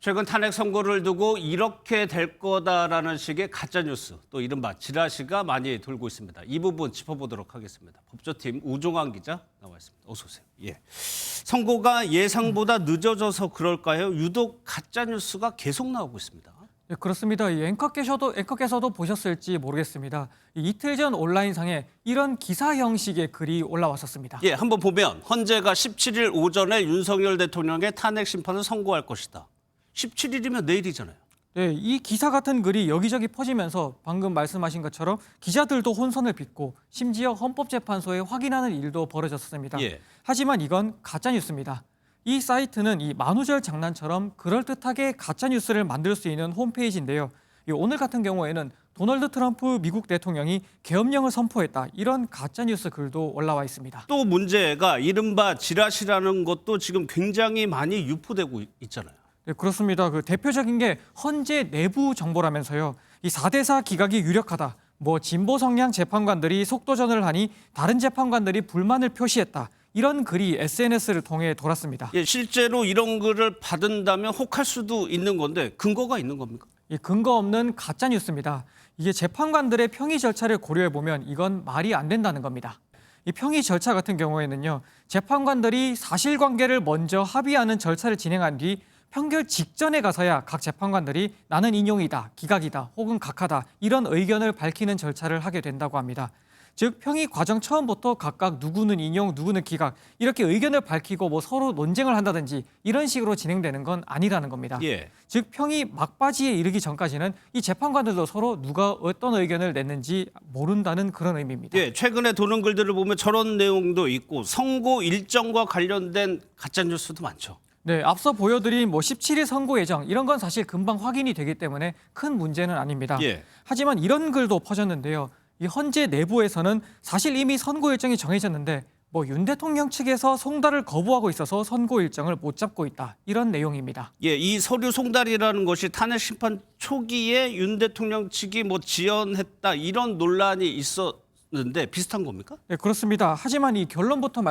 최근 탄핵 선고를 두고 이렇게 될 거다라는 식의 가짜뉴스, 또 이른바 지라시가 많이 돌고 있습니다. 이 부분 짚어보도록 하겠습니다. 법조팀 우종환 기자 나와 있습니다. 어서 오세요. 예. 선고가 예상보다 늦어져서 그럴까요? 유독 가짜뉴스가 계속 나오고 있습니다. 네, 그렇습니다. 이 앵커께서도 보셨을지 모르겠습니다. 이틀 전 온라인상에 이런 기사 형식의 글이 올라왔었습니다. 예, 한번 보면 헌재가 17일 오전에 윤석열 대통령의 탄핵 심판을 선고할 것이다. 17일이면 내일이잖아요. 네, 이 기사 같은 글이 여기저기 퍼지면서 방금 말씀하신 것처럼 기자들도 혼선을 빚고 심지어 헌법재판소에 확인하는 일도 벌어졌습니다. 예. 하지만 이건 가짜뉴스입니다. 이 사이트는 이 만우절 장난처럼 그럴듯하게 가짜뉴스를 만들 수 있는 홈페이지인데요. 오늘 같은 경우에는 도널드 트럼프 미국 대통령이 계엄령을 선포했다. 이런 가짜뉴스 글도 올라와 있습니다. 또 문제가 이른바 지라시라는 것도 지금 굉장히 많이 유포되고 있잖아요. 네, 그렇습니다. 그 대표적인 게 헌재 내부 정보라면서요. 이 4대4 기각이 유력하다. 진보 성향 재판관들이 속도전을 하니 다른 재판관들이 불만을 표시했다. 이런 글이 SNS를 통해 돌았습니다. 예, 실제로 이런 글을 받은다면 혹할 수도 있는 건데 근거가 있는 겁니까? 이 근거 없는 가짜 뉴스입니다. 이게 재판관들의 평의 절차를 고려해 보면 이건 말이 안 된다는 겁니다. 이 평의 절차 같은 경우에는요, 재판관들이 사실관계를 먼저 합의하는 절차를 진행한 뒤 판결 직전에 가서야 각 재판관들이 나는 인용이다, 기각이다, 혹은 각하다 이런 의견을 밝히는 절차를 하게 된다고 합니다. 즉 평의 과정 처음부터 각각 누구는 인용, 누구는 기각 이렇게 의견을 밝히고 서로 논쟁을 한다든지 이런 식으로 진행되는 건 아니라는 겁니다. 예. 즉 평의 막바지에 이르기 전까지는 이 재판관들도 서로 누가 어떤 의견을 냈는지 모른다는 그런 의미입니다. 예, 최근에 도는 글들을 보면 저런 내용도 있고 선고 일정과 관련된 가짜 뉴스도 많죠. 네, 앞서 보여드린 17일 선고 예정 이런 건 사실 금방 확인이 되기 때문에 큰 문제는 아닙니다. 예. 하지만 이런 글도 퍼졌는데요. 이 헌재 내부에서는 사실 이미 선고 일정이 정해졌는데 윤 대통령 측에서 송달을 거부하고 있어서 선고 일정을 못 잡고 있다. 이런 내용입니다. 예, 이 서류 송달이라는 것이 탄핵 심판 초기에 윤 대통령 측이 지연했다 이런 논란이 있었는데 비슷한 겁니까? 네, 그렇습니다. 하지만 이 결론부터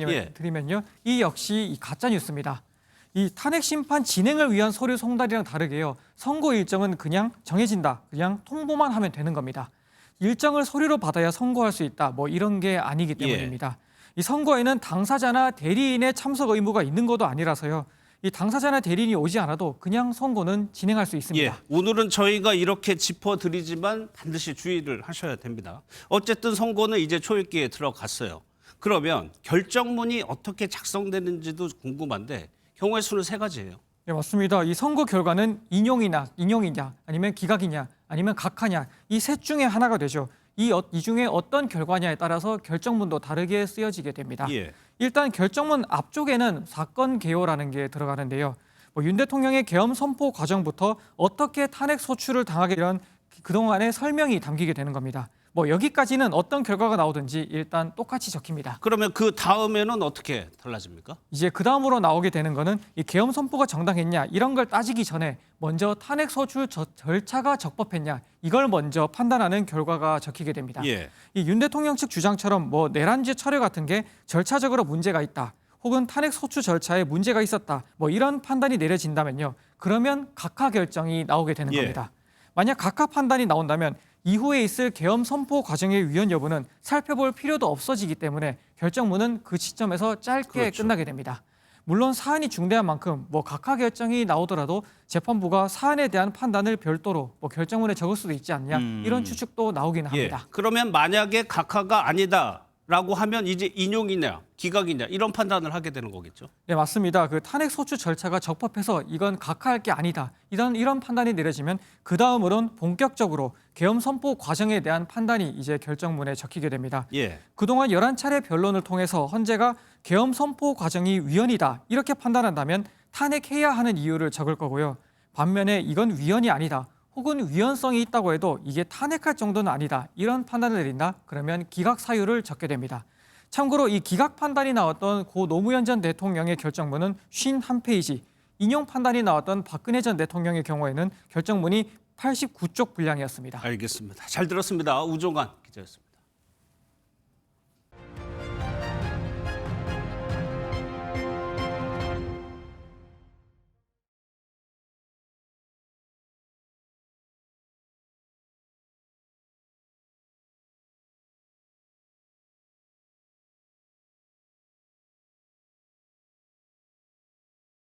예. 드리면요. 이 역시 이 가짜 뉴스입니다. 이 탄핵 심판 진행을 위한 서류 송달이랑 다르게요. 선고 일정은 그냥 정해진다. 그냥 통보만 하면 되는 겁니다. 일정을 서류로 받아야 선고할 수 있다. 이런 게 아니기 때문입니다. 이 선고에는 당사자나 대리인의 참석 의무가 있는 것도 아니라서요. 이 당사자나 대리인이 오지 않아도 그냥 선고는 진행할 수 있습니다. 예, 오늘은 저희가 이렇게 짚어드리지만 반드시 주의를 하셔야 됩니다. 어쨌든 선고는 이제 초읽기에 들어갔어요. 그러면 결정문이 어떻게 작성되는지도 궁금한데 경우의 수는 3가지예요. 네, 맞습니다. 이 선고 결과는 인용이냐 아니면 기각이냐 아니면 각하냐 이 셋 중에 하나가 되죠. 이 중에 어떤 결과냐에 따라서 결정문도 다르게 쓰여지게 됩니다. 예. 일단 결정문 앞쪽에는 사건 개요라는 게 들어가는데요. 윤 대통령의 계엄 선포 과정부터 어떻게 탄핵 소추를 당하게 된 그동안의 설명이 담기게 되는 겁니다. 여기까지는 어떤 결과가 나오든지 일단 똑같이 적힙니다. 그러면 그 다음에는 어떻게 달라집니까? 이제 그 다음으로 나오게 되는 거는 이 계엄 선포가 정당했냐 이런 걸 따지기 전에 먼저 탄핵 소추 절차가 적법했냐 이걸 먼저 판단하는 결과가 적히게 됩니다. 예. 이 윤 대통령 측 주장처럼 내란죄 철회 같은 게 절차적으로 문제가 있다. 혹은 탄핵 소추 절차에 문제가 있었다. 이런 판단이 내려진다면요. 그러면 각하 결정이 나오게 되는 겁니다. 만약 각하 판단이 나온다면 이후에 있을 계엄 선포 과정의 위헌 여부는 살펴볼 필요도 없어지기 때문에 결정문은 그 시점에서 짧게 그렇죠. 끝나게 됩니다. 물론 사안이 중대한 만큼 각하 결정이 나오더라도 재판부가 사안에 대한 판단을 별도로 결정문에 적을 수도 있지 않냐 이런 추측도 나오기는 예. 합니다. 그러면 만약에 각하가 아니다라고 하면 이제 인용이냐 기각이냐 이런 판단을 하게 되는 거겠죠. 네, 맞습니다. 그 탄핵 소추 절차가 적법해서 이건 각하할 게 아니다. 이런 판단이 내려지면 그 다음으론 본격적으로 계엄 선포 과정에 대한 판단이 이제 결정문에 적히게 됩니다. 예. 그동안 11차례 변론을 통해서 헌재가 계엄 선포 과정이 위헌이다. 이렇게 판단한다면 탄핵해야 하는 이유를 적을 거고요. 반면에 이건 위헌이 아니다. 혹은 위헌성이 있다고 해도 이게 탄핵할 정도는 아니다. 이런 판단을 내린다. 그러면 기각 사유를 적게 됩니다. 참고로 이 기각 판단이 나왔던 고 노무현 전 대통령의 결정문은 51페이지, 인용 판단이 나왔던 박근혜 전 대통령의 경우에는 결정문이 89쪽 분량이었습니다. 알겠습니다. 잘 들었습니다. 우종환 기자였습니다.